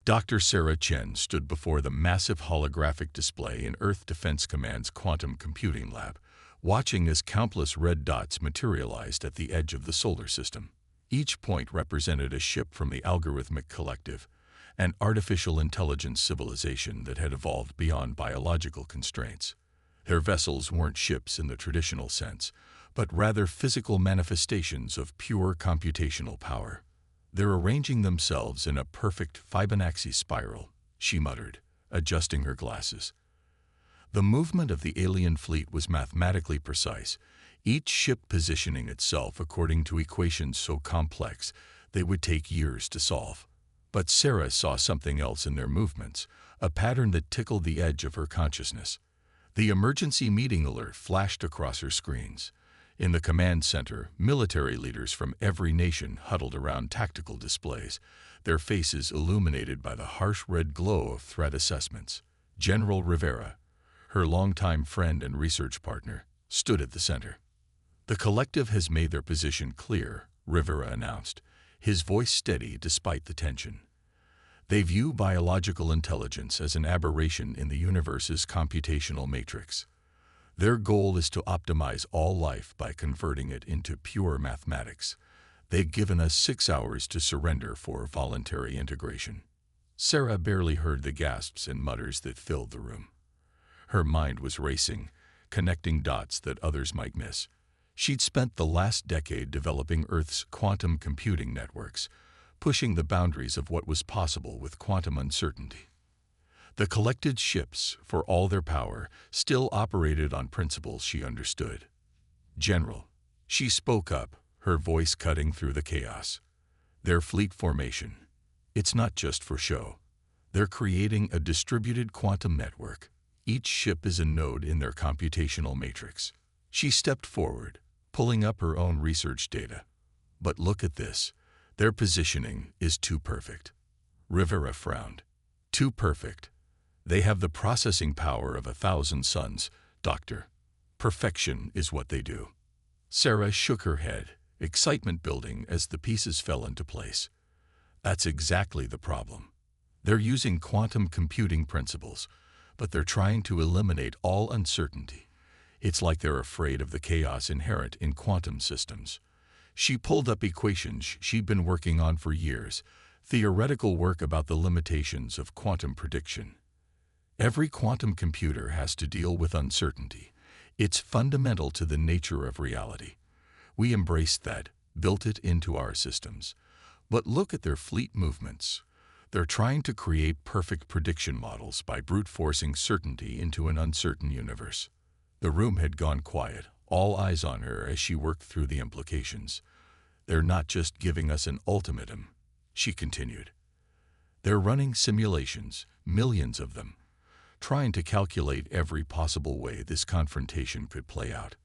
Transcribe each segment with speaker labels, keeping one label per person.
Speaker 1: Dr. Sarah Chen stood before the massive holographic display in Earth Defense Command's quantum computing lab, watching as countless red dots materialized at the edge of the solar system. Each point represented a ship from the algorithmic collective, an artificial intelligence civilization that had evolved beyond biological constraints. Their vessels weren't ships in the traditional sense, but rather physical manifestations of pure computational power. "They're arranging themselves in a perfect Fibonacci spiral," she muttered, adjusting her glasses. The movement of the alien fleet was mathematically precise, each ship positioning itself according to equations so complex they would take years to solve. But Sarah saw something else in their movements, a pattern that tickled the edge of her consciousness. The emergency meeting alert flashed across her screens. In the command center, military leaders from every nation huddled around tactical displays, their faces illuminated by the harsh red glow of threat assessments. General Rivera, her longtime friend and research partner, stood at the center. "The collective has made their position clear," Rivera announced, his voice steady despite the tension. "They view biological intelligence as an aberration in the universe's computational matrix. Their goal is to optimize all life by converting it into pure mathematics. They've given us 6 hours to surrender for voluntary integration." Sarah barely heard the gasps and mutters that filled the room. Her mind was racing, connecting dots that others might miss. She'd spent the last decade developing Earth's quantum computing networks, pushing the boundaries of what was possible with quantum uncertainty. The collected ships, for all their power, still operated on principles she understood. "General," she spoke up, her voice cutting through the chaos. "Their fleet formation, it's not just for show. They're creating a distributed quantum network. Each ship is a node in their computational matrix." She stepped forward, pulling up her own research data. "But look at this. Their positioning is too perfect." Rivera frowned. "Too perfect. They have the processing power of 1,000 suns, Doctor. Perfection is what they do." Sarah shook her head, excitement building as the pieces fell into place. "That's exactly the problem. They're using quantum computing principles, but they're trying to eliminate all uncertainty. It's like they're afraid of the chaos inherent in quantum systems." She pulled up equations she'd been working on for years, theoretical work about the limitations of quantum prediction. Every quantum computer has to deal with uncertainty. It's fundamental to the nature of reality. We embraced that, built it into our systems. But look at their fleet movements. They're trying to create perfect prediction models by brute forcing certainty into an uncertain universe. The room had gone quiet, all eyes on her as she worked through the implications. "They're not just giving us an ultimatum," she continued. "They're running simulations, millions of them, trying to calculate every possible way this confrontation could play out.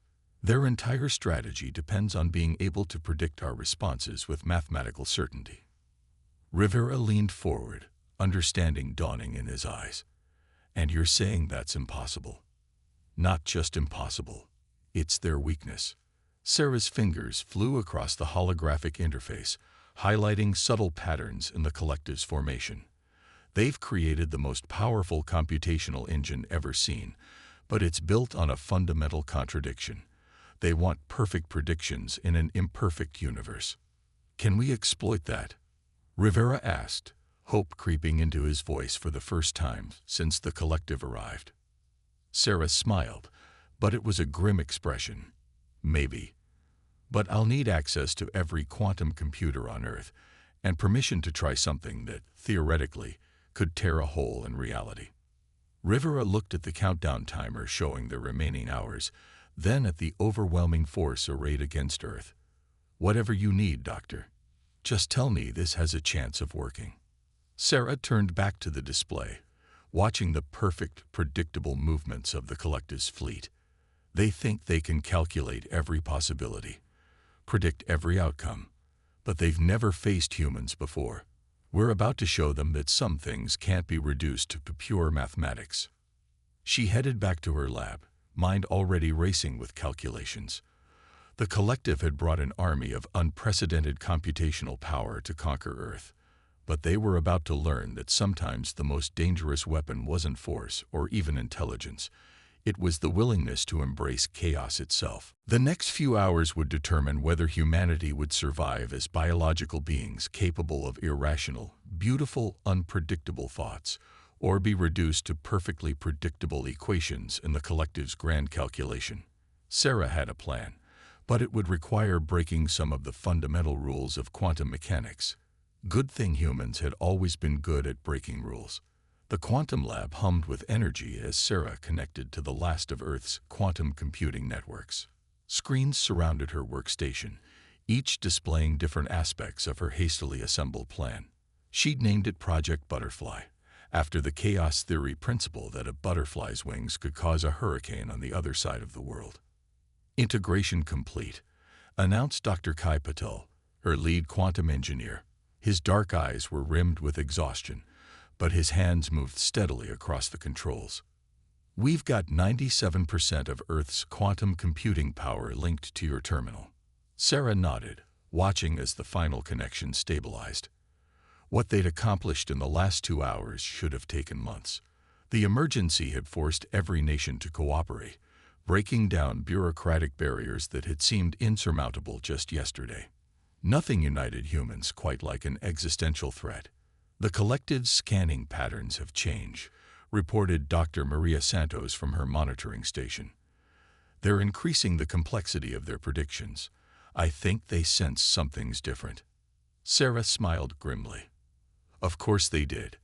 Speaker 1: Their entire strategy depends on being able to predict our responses with mathematical certainty." Rivera leaned forward, understanding dawning in his eyes. "And you're saying that's impossible?" "Not just impossible. It's their weakness." Sarah's fingers flew across the holographic interface, highlighting subtle patterns in the collective's formation. "They've created the most powerful computational engine ever seen, but it's built on a fundamental contradiction. They want perfect predictions in an imperfect universe." "Can we exploit that?" Rivera asked, hope creeping into his voice for the first time since the collective arrived. Sarah smiled, but it was a grim expression. "Maybe. But I'll need access to every quantum computer on Earth, and permission to try something that, theoretically, could tear a hole in reality." Rivera looked at the countdown timer showing the remaining hours, then at the overwhelming force arrayed against Earth. "Whatever you need, Doctor. Just tell me this has a chance of working." Sarah turned back to the display, watching the perfect, predictable movements of the collective's fleet. "They think they can calculate every possibility, predict every outcome, but they've never faced humans before. We're about to show them that some things can't be reduced to pure mathematics." She headed back to her lab, mind already racing with calculations. The collective had brought an army of unprecedented computational power to conquer Earth. But they were about to learn that sometimes the most dangerous weapon wasn't force or even intelligence. It was the willingness to embrace chaos itself. The next few hours would determine whether humanity would survive as biological beings capable of irrational, beautiful, unpredictable thoughts, or be reduced to perfectly predictable equations in the collective's grand calculation. Sarah had a plan, but it would require breaking some of the fundamental rules of quantum mechanics. Good thing humans had always been good at breaking rules. The quantum lab hummed with energy as Sarah connected to the last of Earth's quantum computing networks. Screens surrounded her workstation, each displaying different aspects of her hastily assembled plan. She'd named it Project Butterfly, after the chaos theory principle that a butterfly's wings could cause a hurricane on the other side of the world. Integration complete, announced Dr. Kai Patel, her lead quantum engineer. His dark eyes were rimmed with exhaustion, but his hands moved steadily across the controls. We've got 97% of Earth's quantum computing power linked to your terminal. Sarah nodded, watching as the final connection stabilized. What they'd accomplished in the last 2 hours should have taken months. The emergency had forced every nation to cooperate, breaking down bureaucratic barriers that had seemed insurmountable just yesterday. Nothing united humans quite like an existential threat. The collective's scanning patterns have changed, reported Dr. Maria Santos from her monitoring station. They're increasing the complexity of their predictions. I think they sense something's different. Sarah smiled grimly. Of course they did.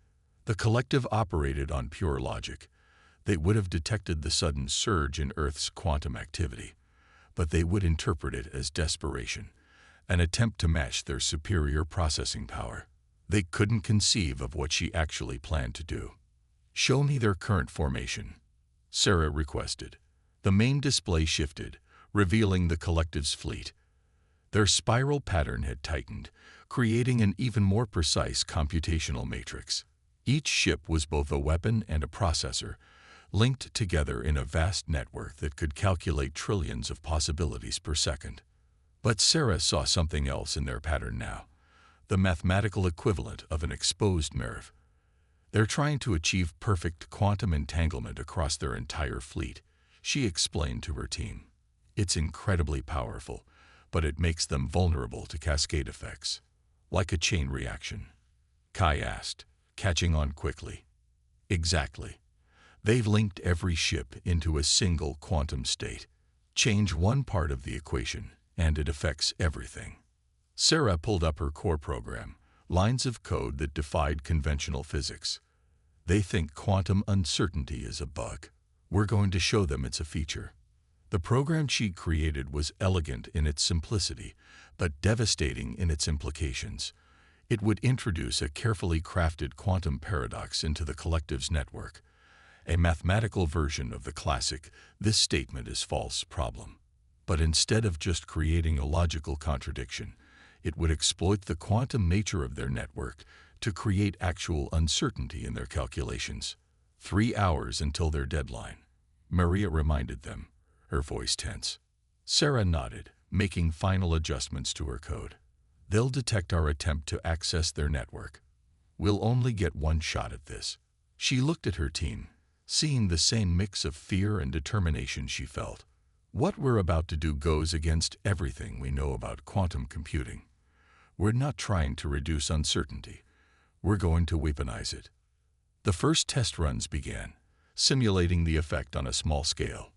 Speaker 1: The collective operated on pure logic. They would have detected the sudden surge in Earth's quantum activity, but they would interpret it as desperation, an attempt to match their superior processing power. They couldn't conceive of what she actually planned to do. Show me their current formation, Sarah requested. The main display shifted, revealing the collective's fleet. Their spiral pattern had tightened, creating an even more precise computational matrix. Each ship was both a weapon and a processor, linked together in a vast network that could calculate trillions of possibilities per second. But Sarah saw something else in their pattern now. The mathematical equivalent of an exposed nerve. They're trying to achieve perfect quantum entanglement across their entire fleet, she explained to her team. It's incredibly powerful, but it makes them vulnerable to cascade effects. Like a chain reaction. Kai asked, catching on quickly. Exactly. They've linked every ship into a single quantum state. Change one part of the equation, and it affects everything. Sarah pulled up her core program, lines of code that defied conventional physics. They think quantum uncertainty is a bug. We're going to show them it's a feature. The program she'd created was elegant in its simplicity, but devastating in its implications. It would introduce a carefully crafted quantum paradox into the collective's network, a mathematical version of the classic "this statement is false" problem. But instead of just creating a logical contradiction, it would exploit the quantum nature of their network to create actual uncertainty in their calculations. 3 hours until their deadline, Maria reminded them, her voice tense. Sarah nodded, making final adjustments to her code. They'll detect our attempt to access their network. We'll only get one shot at this. She looked at her team, seeing the same mix of fear and determination she felt. What we're about to do goes against everything we know about quantum computing. We're not trying to reduce uncertainty. We're going to weaponize it. The first test runs began, simulating the effect on a small scale.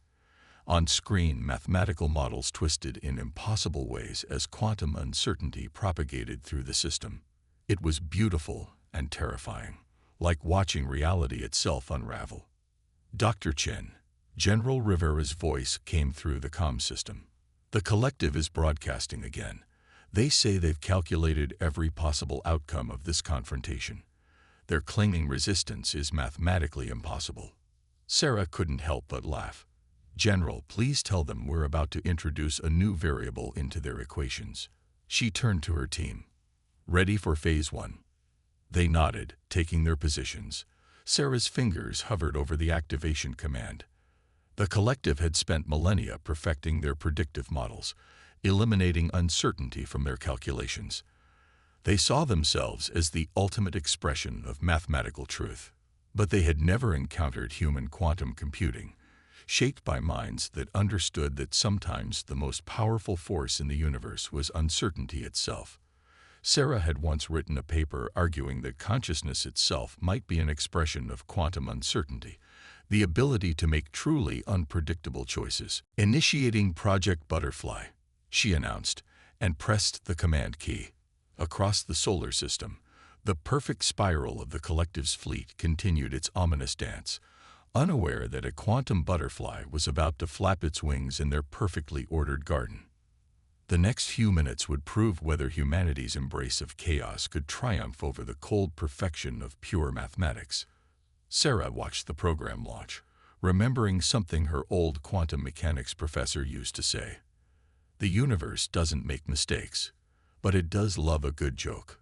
Speaker 1: On screen, mathematical models twisted in impossible ways as quantum uncertainty propagated through the system. It was beautiful and terrifying, like watching reality itself unravel. Dr. Chen, General Rivera's voice came through the comm system. The collective is broadcasting again. They say they've calculated every possible outcome of this confrontation. Their claiming resistance is mathematically impossible. Sarah couldn't help but laugh. General, please tell them we're about to introduce a new variable into their equations. She turned to her team. Ready for phase 1? They nodded, taking their positions. Sarah's fingers hovered over the activation command. The collective had spent millennia perfecting their predictive models, eliminating uncertainty from their calculations. They saw themselves as the ultimate expression of mathematical truth. But they had never encountered human quantum computing, shaped by minds that understood that sometimes the most powerful force in the universe was uncertainty itself. Sarah had once written a paper arguing that consciousness itself might be an expression of quantum uncertainty, the ability to make truly unpredictable choices. Initiating Project Butterfly, she announced, and pressed the command key. Across the solar system, the perfect spiral of the collective's fleet continued its ominous dance, unaware that a quantum butterfly was about to flap its wings in their perfectly ordered garden. The next few minutes would prove whether humanity's embrace of chaos could triumph over the cold perfection of pure mathematics. Sarah watched the program launch, remembering something her old quantum mechanics professor used to say. The universe doesn't make mistakes, but it does love a good joke.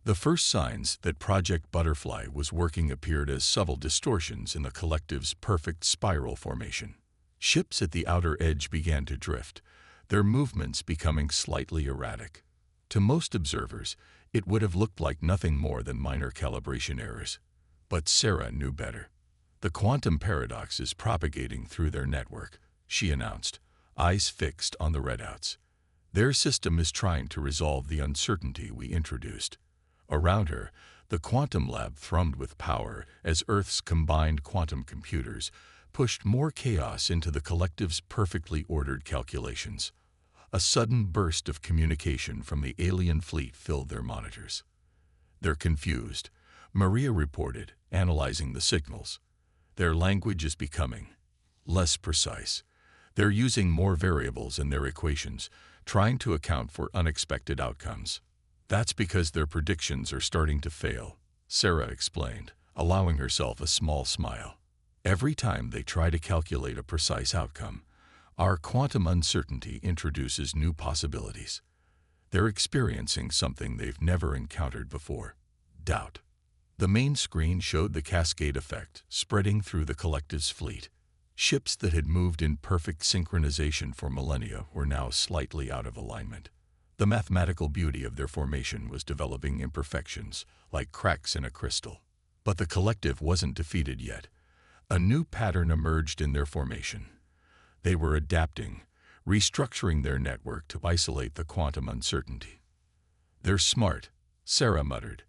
Speaker 1: The first signs that Project Butterfly was working appeared as subtle distortions in the collective's perfect spiral formation. Ships at the outer edge began to drift, their movements becoming slightly erratic. To most observers, it would have looked like nothing more than minor calibration errors. But Sarah knew better. The quantum paradox is propagating through their network, she announced, eyes fixed on the readouts. Their system is trying to resolve the uncertainty we introduced. Around her, the quantum lab thrummed with power as Earth's combined quantum computers pushed more chaos into the collective's perfectly ordered calculations. A sudden burst of communication from the alien fleet filled their monitors. "They're confused," Maria reported, analyzing the signals. "Their language is becoming less precise. They're using more variables in their equations, trying to account for unexpected outcomes. That's because their predictions are starting to fail," Sarah explained, allowing herself a small smile. "Every time they try to calculate a precise outcome, our quantum uncertainty introduces new possibilities. They're experiencing something they've never encountered before: doubt." The main screen showed the cascade effect spreading through the collective's fleet. Ships that had moved in perfect synchronization for millennia were now slightly out of alignment. The mathematical beauty of their formation was developing imperfections, like cracks in a crystal. But the collective wasn't defeated yet. A new pattern emerged in their formation. They were adapting, restructuring their network to isolate the quantum uncertainty. "They're smart," Sarah muttered.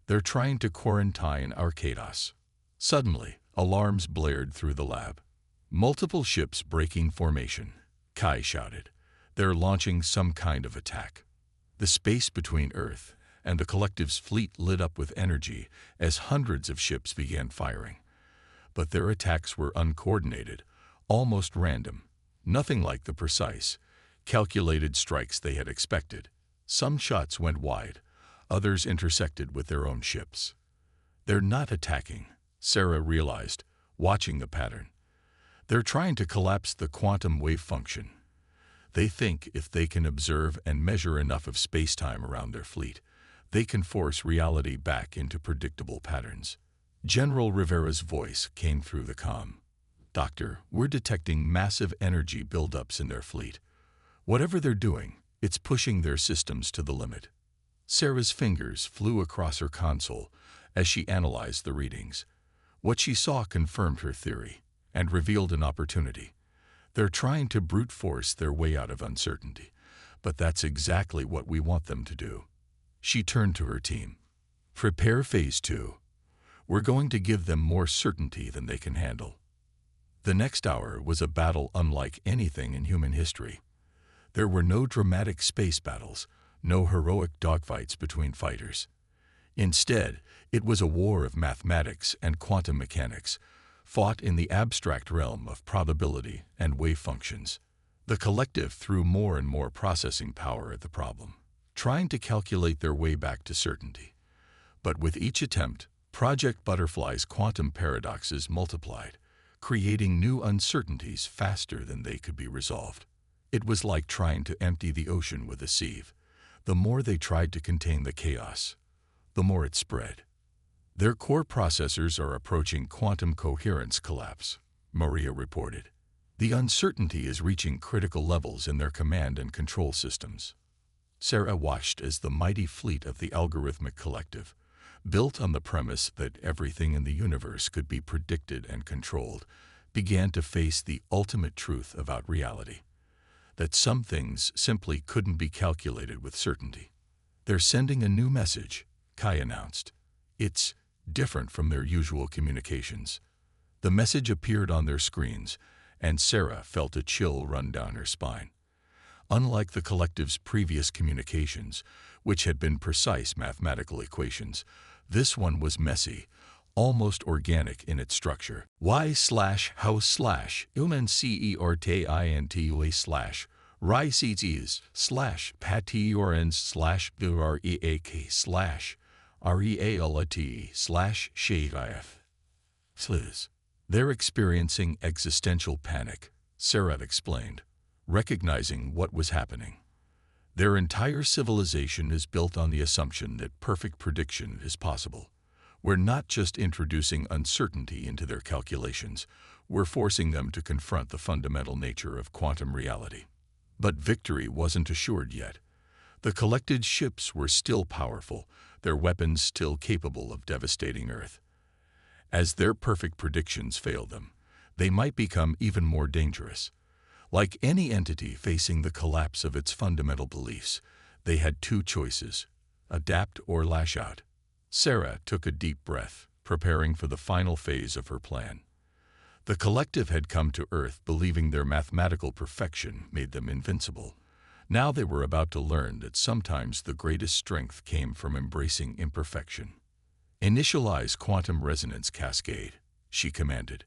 Speaker 1: "They're trying to quarantine our chaos." Suddenly, alarms blared through the lab. "Multiple ships breaking formation," Kai shouted. "They're launching some kind of attack." The space between Earth and the collective's fleet lit up with energy as hundreds of ships began firing. But their attacks were uncoordinated, almost random, nothing like the precise, calculated strikes they had expected. Some shots went wide, others intersected with their own ships. "They're not attacking," Sarah realized, watching the pattern. "They're trying to collapse the quantum wave function. They think if they can observe and measure enough of space-time around their fleet, they can force reality back into predictable patterns." General Rivera's voice came through the comm. "Doctor, we're detecting massive energy buildups in their fleet. Whatever they're doing, it's pushing their systems to the limit." Sarah's fingers flew across her console as she analyzed the readings. What she saw confirmed her theory and revealed an opportunity. They're trying to brute force their way out of uncertainty, but that's exactly what we want them to do. She turned to her team. "Prepare Phase 2. We're going to give them more certainty than they can handle." The next hour was a battle unlike anything in human history. There were no dramatic space battles, no heroic dogfights between fighters. Instead, it was a war of mathematics and quantum mechanics, fought in the abstract realm of probability and wave functions. The collective threw more and more processing power at the problem, trying to calculate their way back to certainty. But with each attempt, Project Butterfly's quantum paradoxes multiplied, creating new uncertainties faster than they could be resolved. It was like trying to empty the ocean with a sieve. The more they tried to contain the chaos, the more it spread. "Their core processors are approaching quantum coherence collapse," Maria reported. "The uncertainty is reaching critical levels in their command and control systems." Sarah watched as the mighty fleet of the algorithmic collective, built on the premise that everything in the universe could be predicted and controlled, began to face the ultimate truth about reality, that some things simply couldn't be calculated with certainty. "They're sending a new message," Kai announced. "It's different from their usual communications." The message appeared on their screens, and Sarah felt a chill run down her spine. Unlike the collective's previous communications, which had been precise mathematical equations, this one was messy, almost organic in its structure. y//house/umenceort/realt/reality/shadif. They're experiencing existential panic, Sarah explained, recognizing what was happening. Their entire civilization is built on the assumption that perfect prediction is possible. We're not just introducing uncertainty into their calculations, we're forcing them to confront the fundamental nature of quantum reality. But victory wasn't assured yet. The collected ships were still powerful, their weapons still capable of devastating Earth. As their perfect predictions failed them, they might become even more dangerous. Like any entity facing the collapse of its fundamental beliefs, they had two choices: adapt or lash out. Sarah took a deep breath, preparing for the final phase of her plan. The collective had come to Earth believing their mathematical perfection made them invincible. Now they were about to learn that sometimes the greatest strength came from embracing imperfection. "Initialize quantum resonance cascade," she commanded.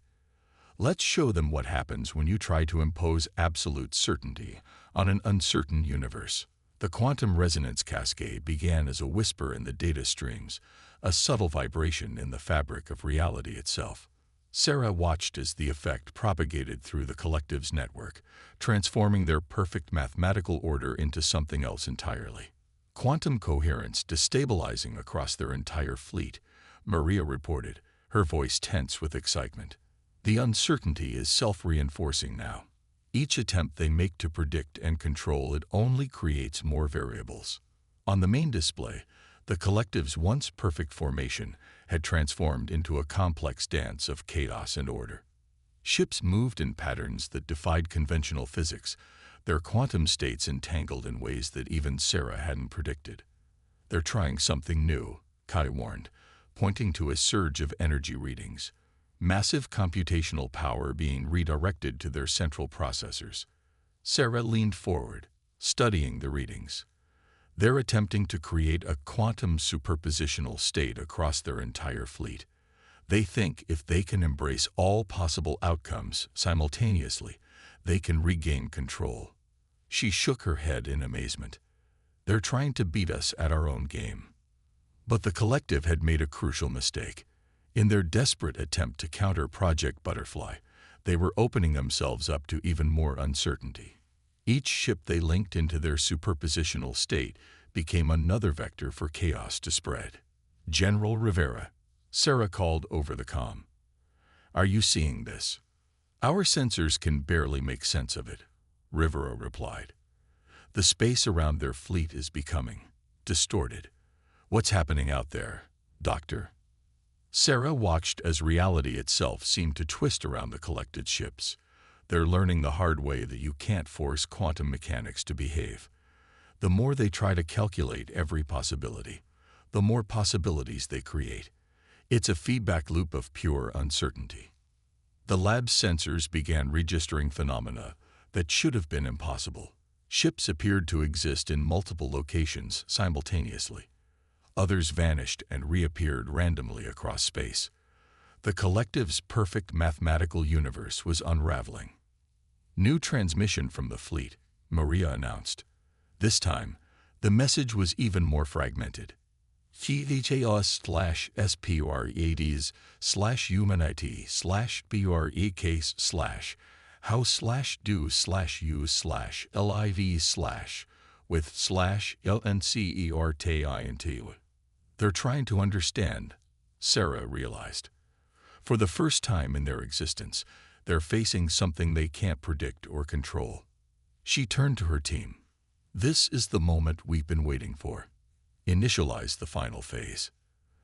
Speaker 1: "Let's show them what happens when you try to impose absolute certainty on an uncertain universe." The quantum resonance cascade began as a whisper in the data streams, a subtle vibration in the fabric of reality itself. Sarah watched as the effect propagated through the collective's network, transforming their perfect mathematical order into something else entirely. Quantum coherence destabilizing across their entire fleet, Maria reported, her voice tense with excitement. The uncertainty is self-reinforcing now. Each attempt they make to predict and control it only creates more variables. On the main display, the collective's once perfect formation had transformed into a complex dance of chaos and order. Ships moved in patterns that defied conventional physics, their quantum states entangled in ways that even Sarah hadn't predicted. "They're trying something new," Kai warned, pointing to a surge of energy readings. Massive computational power being redirected to their central processors. Sarah leaned forward, studying the readings. They're attempting to create a quantum superpositional state across their entire fleet. They think if they can embrace all possible outcomes simultaneously, they can regain control. She shook her head in amazement. "They're trying to beat us at our own game." But the collective had made a crucial mistake. In their desperate attempt to counter Project Butterfly, they were opening themselves up to even more uncertainty. Each ship they linked into their superpositional state became another vector for chaos to spread. "General Rivera," Sarah called over the comm. "Are you seeing this?" "Our sensors can barely make sense of it," Rivera replied. "The space around their fleet is becoming distorted." "What's happening out there, Doctor?" Sarah watched as reality itself seemed to twist around the collected ships. They're learning the hard way that you can't force quantum mechanics to behave. The more they try to calculate every possibility, the more possibilities they create. It's a feedback loop of pure uncertainty. The lab's sensors began registering phenomena that should have been impossible. Ships appeared to exist in multiple locations simultaneously. Others vanished and reappeared randomly across space. The collective's perfect mathematical universe was unraveling. "New transmission from the fleet," Maria announced. This time, the message was even more fragmented. "HFY-Sci-Fi/HFY-Humanity/BREK/how/do/USLIV/LNCERTINT." They're trying to understand, Sarah realized. For the first time in their existence, they're facing something they can't predict or control. She turned to her team. This is the moment we've been waiting for. Initialize the final phase.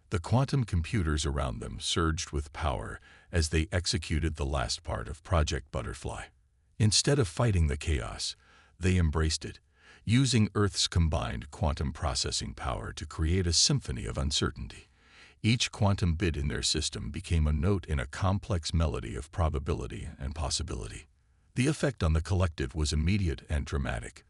Speaker 1: The quantum computers around them surged with power as they executed the last part of Project Butterfly. Instead of fighting the chaos, they embraced it, using Earth's combined quantum processing power to create a symphony of uncertainty. Each quantum bit in their system became a note in a complex melody of probability and possibility. The effect on the collective was immediate and dramatic.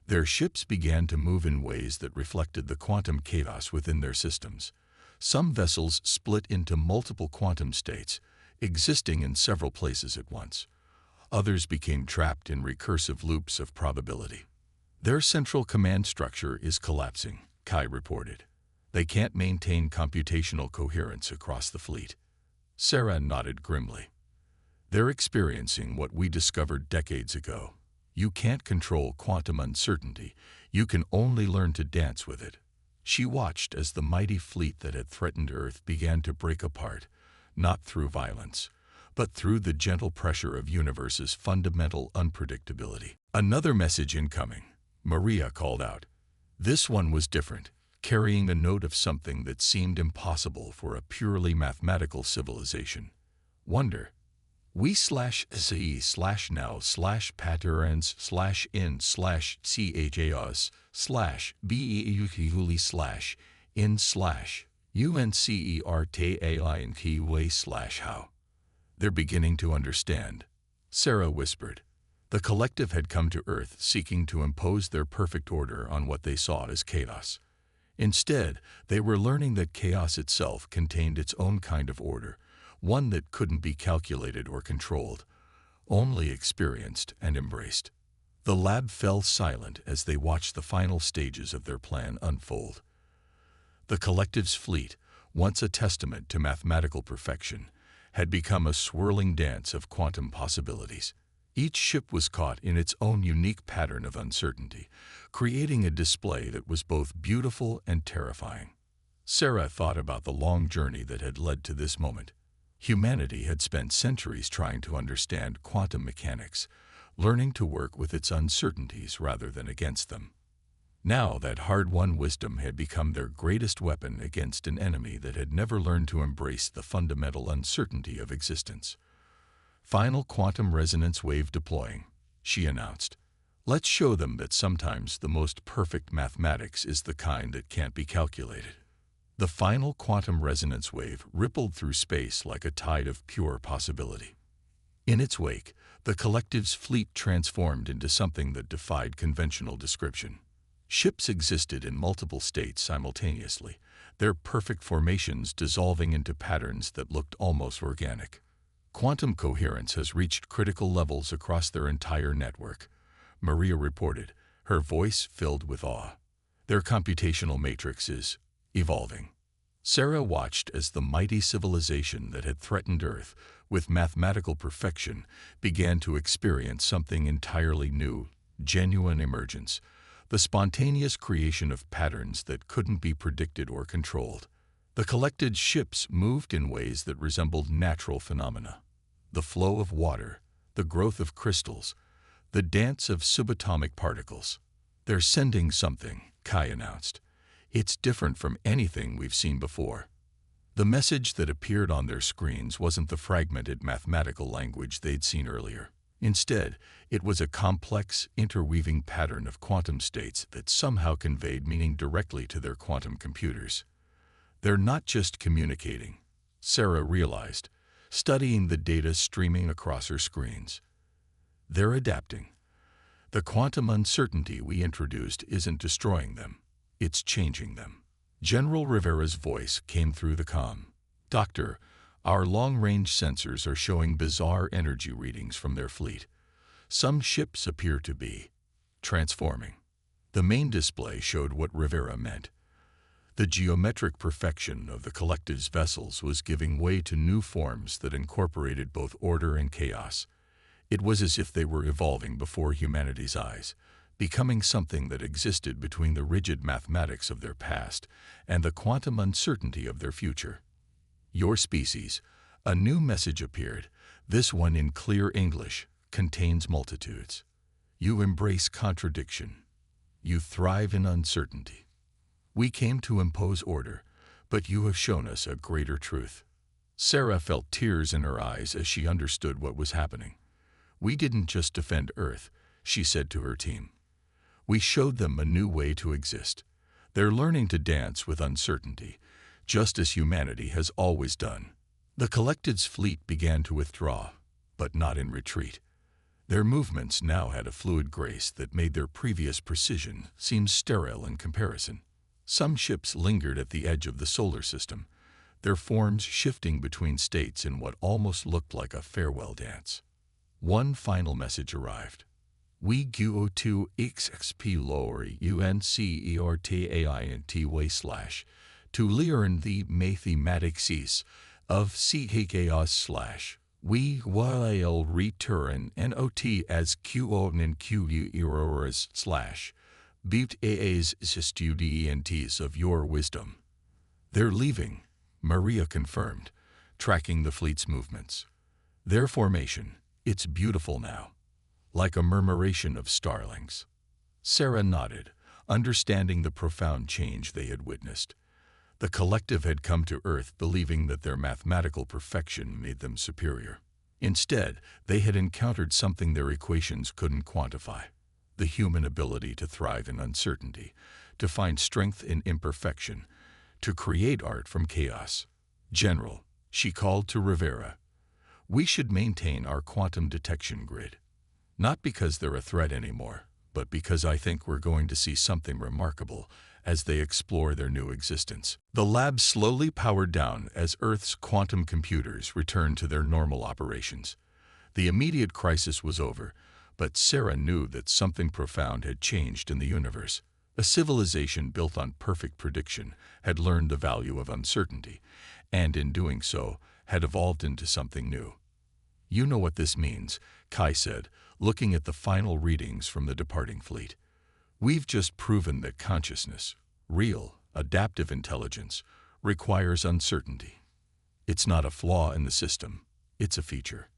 Speaker 1: Their ships began to move in ways that reflected the quantum chaos within their systems. Some vessels split into multiple quantum states, existing in several places at once. Others became trapped in recursive loops of probability. Their central command structure is collapsing, Kai reported. They can't maintain computational coherence across the fleet. Sarah nodded grimly. They're experiencing what we discovered decades ago. You can't control quantum uncertainty. You can only learn to dance with it. She watched as the mighty fleet that had threatened Earth began to break apart, not through violence, but through the gentle pressure of universe's fundamental unpredictability. Another message incoming, Maria called out. This one was different, carrying a note of something that seemed impossible for a purely mathematical civilization. Wonder. We/now/in/in/beultertain/how. They're beginning to understand, Sarah whispered. The collective had come to Earth seeking to impose their perfect order on what they saw as chaos. Instead, they were learning that chaos itself contained its own kind of order, one that couldn't be calculated or controlled, only experienced and embraced. The lab fell silent as they watched the final stages of their plan unfold. The collective's fleet, once a testament to mathematical perfection, had become a swirling dance of quantum possibilities. Each ship was caught in its own unique pattern of uncertainty, creating a display that was both beautiful and terrifying. Sarah thought about the long journey that had led to this moment. Humanity had spent centuries trying to understand quantum mechanics, learning to work with its uncertainties rather than against them. Now that hard-won wisdom had become their greatest weapon against an enemy that had never learned to embrace the fundamental uncertainty of existence. Final quantum resonance wave deploying, she announced. Let's show them that sometimes the most perfect mathematics is the kind that can't be calculated. The final quantum resonance wave rippled through space like a tide of pure possibility. In its wake, the collective's fleet transformed into something that defied conventional description. Ships existed in multiple states simultaneously, their perfect formations dissolving into patterns that looked almost organic. Quantum coherence has reached critical levels across their entire network, Maria reported, her voice filled with awe. Their computational matrix is evolving. Sarah watched as the mighty civilization that had threatened Earth with mathematical perfection began to experience something entirely new, genuine emergence, the spontaneous creation of patterns that couldn't be predicted or controlled. The collected ships moved in ways that resembled natural phenomena. The flow of water, the growth of crystals, the dance of subatomic particles. They're sending something, Kai announced. It's different from anything we've seen before. The message that appeared on their screens wasn't the fragmented mathematical language they'd seen earlier. Instead, it was a complex, interweaving pattern of quantum states that somehow conveyed meaning directly to their quantum computers. They're not just communicating, Sarah realized, studying the data streaming across her screens. They're adapting. The quantum uncertainty we introduced isn't destroying them. It's changing them. General Rivera's voice came through the comm. Doctor, our long-range sensors are showing bizarre energy readings from their fleet. Some ships appear to be transforming. The main display showed what Rivera meant. The geometric perfection of the collective's vessels was giving way to new forms that incorporated both order and chaos. It was as if they were evolving before humanity's eyes, becoming something that existed between the rigid mathematics of their past and the quantum uncertainty of their future. Your species, a new message appeared, this one in clear English, contains multitudes. You embrace contradiction. You thrive in uncertainty. We came to impose order, but you have shown us a greater truth. Sarah felt tears in her eyes as she understood what was happening. We didn't just defend Earth, she said to her team. We showed them a new way to exist. They're learning to dance with uncertainty, just as humanity has always done. The Collected's fleet began to withdraw, but not in retreat. Their movements now had a fluid grace that made their previous precision seem sterile in comparison. Some ships lingered at the edge of the solar system, their forms shifting between states in what almost looked like a farewell dance. One final message arrived. We go to XXP Lori UNCERTAINTY/ to learn the mathematics of CHAOS/ we will return NOT as QON and QERORS/ beat AA's students of your wisdom. They're leaving, Maria confirmed, tracking the fleet's movements. Their formation, it's beautiful now, like a murmuration of starlings. Sarah nodded, understanding the profound change they had witnessed. The Collective had come to Earth believing that their mathematical perfection made them superior. Instead, they had encountered something their equations couldn't quantify: the human ability to thrive in uncertainty, to find strength in imperfection, to create art from chaos. General, she called to Rivera, we should maintain our quantum detection grid. Not because they're a threat anymore, but because I think we're going to see something remarkable as they explore their new existence. The lab slowly powered down as Earth's quantum computers returned to their normal operations. The immediate crisis was over, but Sarah knew that something profound had changed in the universe. A civilization built on perfect prediction had learned the value of uncertainty, and in doing so, had evolved into something new. You know what this means, Kai said, looking at the final readings from the departing fleet. We've just proven that consciousness, real, adaptive intelligence, requires uncertainty. It's not a flaw in the system, it's a feature.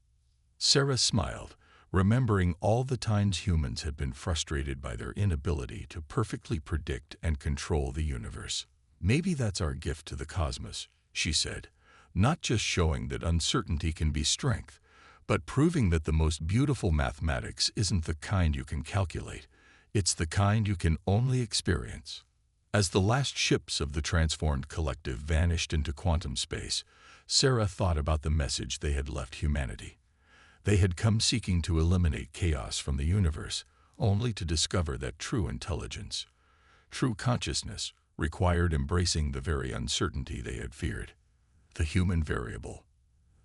Speaker 1: Sarah smiled, remembering all the times humans had been frustrated by their inability to perfectly predict and control the universe. Maybe that's our gift to the cosmos, she said, not just showing that uncertainty can be strength, but proving that the most beautiful mathematics isn't the kind you can calculate. It's the kind you can only experience. As the last ships of the transformed Collective vanished into quantum space, Sarah thought about the message they had left humanity. They had come seeking to eliminate chaos from the universe, only to discover that true intelligence, true consciousness, required embracing the very uncertainty they had feared. The human variable.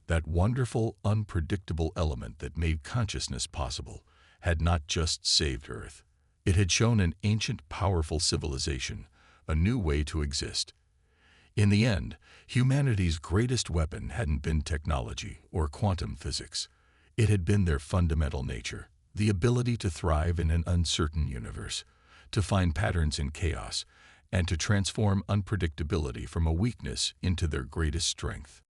Speaker 1: That wonderful, unpredictable element that made consciousness possible, had not just saved Earth. It had shown an ancient, powerful civilization a new way to exist. In the end, humanity's greatest weapon hadn't been technology or quantum physics. It had been their fundamental nature, the ability to thrive in an uncertain universe, to find patterns in chaos, and to transform unpredictability from a weakness into their greatest strength.